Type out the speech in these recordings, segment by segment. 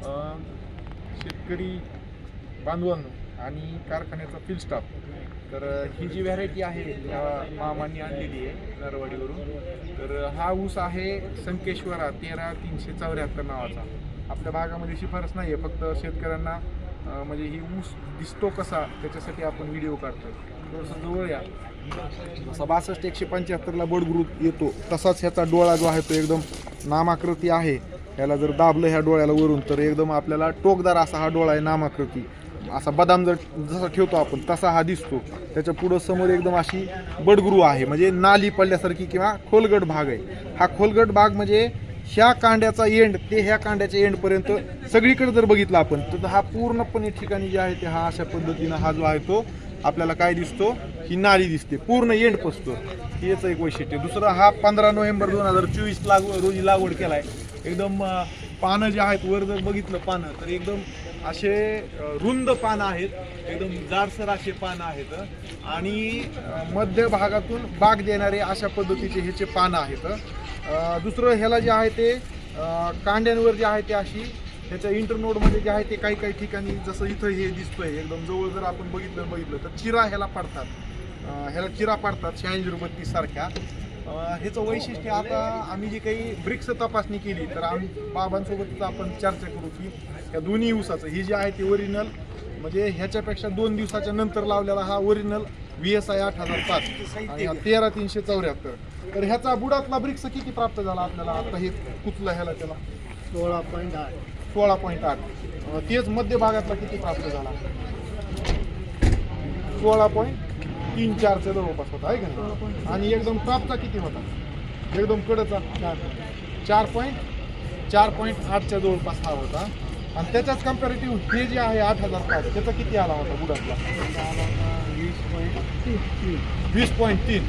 शेतकरी बांधवांनो आणि कारखान्याचा फील्ड स्टाफ, तर ही जी व्हरायटी आहे या मामांनी आणलेली आहे नरवाडीवरून. तर हा ऊस आहे संकेश्वरा 13374 नावाचा. आपल्या भागामध्ये शिफारस नाही आहे, फक्त शेतकऱ्यांना म्हणजे ही ऊस दिसतो कसा त्याच्यासाठी आपण व्हिडिओ काढतो. थोडंसं जवळ या. जसा 62 175ला बड ग्रुप येतो तसाच ह्याचा डोळा जो आहे तो एकदम नामाकृती आहे. ह्याला जर दाबलं ह्या डोळ्याला वरून तर एकदम आपल्याला टोकदार असा हा डोळा आहे, नामाकृती. असा बदाम जर जसा ठेवतो आपण तसा हा दिसतो. त्याच्या पुढं समोर एकदम अशी बडगुरू आहे, म्हणजे नाली पडल्यासारखी किंवा खोलगट भाग आहे. हा खोलगट भाग म्हणजे ह्या कांड्याचा एंड ते ह्या कांड्याच्या एंडपर्यंत सगळीकडे जर बघितलं आपण तर हा पूर्णपणे ठिकाणी जे आहे ते हा अशा पद्धतीनं हा जो आहे तो आपल्याला काय दिसतो, ही नाली दिसते पूर्ण एंड पसतो. हेच एक वैशिष्ट्य. दुसरं, हा 15 नोव्हेंबर 2024 रोजी लागवड केलाय. एकदम पानं जे आहेत वर जर बघितलं पानं तर एकदम असे रुंद पानं आहेत, एकदम जाडसर असे पानं आहेत आणि मध्य भागातून बाग देणारे अशा पद्धतीचे ह्याचे पानं आहेत. दुसरं, ह्याला जे आहे ते कांड्यांवर जे आहे ते अशी ह्याच्या इंटरनोडमध्ये जे आहे ते काही काही ठिकाणी जसं इथं हे दिसतंय एकदम जवळ जर आपण बघितलं तर चिरा ह्याला पडतात. ह्याला चिरा पडतात 8632 सारख्या. ह्याचं वैशिष्ट्य, आता आम्ही जी काही ब्रिक्स तपासणी केली तर आम्ही बाबांसोबतच आपण चर्चा करू की या दोन्ही ऊसाचं ही जी आहे ती ओरिजिनल म्हणजे ह्याच्यापेक्षा 2 दिवसाच्या नंतर लावलेला हा ओरिजिनल VSI 8005 आणि 13374. तर ह्याचा बुडातला ब्रिक्स किती प्राप्त झाला आपल्याला आता हे कुठला ह्याला त्याला 16.8. तेच मध्य भागातला किती प्राप्त झाला 16.34च्या जवळपास होता आहे का नाही. आणि एकदम टॉपचा किती होता एकदम कडचा 4.8च्या जवळपास हा होता. आणि त्याच्याच कम्पॅरेटिव्ह हे जे आहे 8005 त्याचा किती आला होता बुडातला 20.3.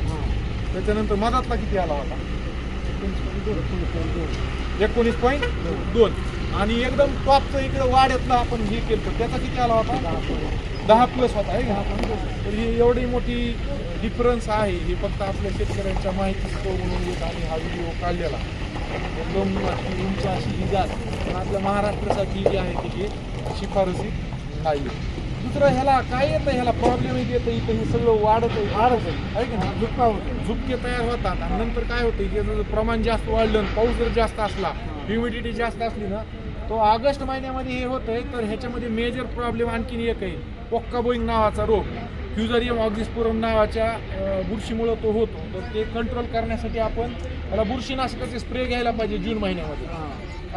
त्याच्यानंतर मधातला किती आला होता 19.2. आणि एकदम टॉपचं इकडे वाड्यातला आपण हे केलं त्याचा किती आला होता 10+ होता आहे का. तर ही एवढी मोठी डिफरन्स आहे. हे फक्त आपल्या शेतकऱ्यांच्या माहितीचं म्हणून आणि हा व्हिडिओ काढलेला एकदम अशी उंच अशी ही जात पण आपल्या महाराष्ट्रासाठी जी आहे ती शिफारसीत नाही. दुसरं, ह्याला काय येतं, ह्याला प्रॉब्लेम येतं इथं हे सगळं वाढत आहे की नाही. झुपके तयार होतात आणि नंतर काय होतं की जर प्रमाण जास्त वाढलं, पाऊस जर जास्त असला, ह्युमिडिटी जास्त असली ना, तो ऑगस्ट महिन्यामध्ये हे होतंय. तर ह्याच्यामध्ये मेजर प्रॉब्लेम आणखीन एक आहे, पोक्का बोईंग नावाचा रोग, फ्युझरियम ऑक्झिस्पोरम नावाच्या बुरशीमुळं तो होतो. तर ते कंट्रोल करण्यासाठी आपण त्याला बुरशीनाशकाचे स्प्रे घ्यायला पाहिजे जून महिन्यामध्ये.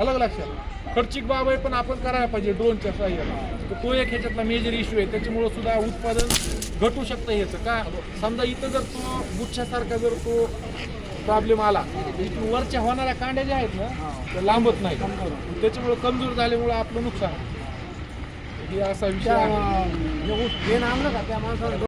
अलग लक्षात खर्चिक बाब आहे पण आपण करायला पाहिजे ड्रोनच्या साह्याला. तर तो एक ह्याच्यातला मेजर इश्यू आहे. त्याच्यामुळं सुद्धा उत्पादन घटू शकतं ह्याचं. का समजा इथं जर तो गुच्छासारखा जर तो प्रॉब्लेम आला तर इथून वरच्या होणाऱ्या कांड्या ज्या आहेत ना त्या लांबत नाही, त्याच्यामुळे कमजोर झाल्यामुळं आपलं नुकसान. हे असा विषय आहे.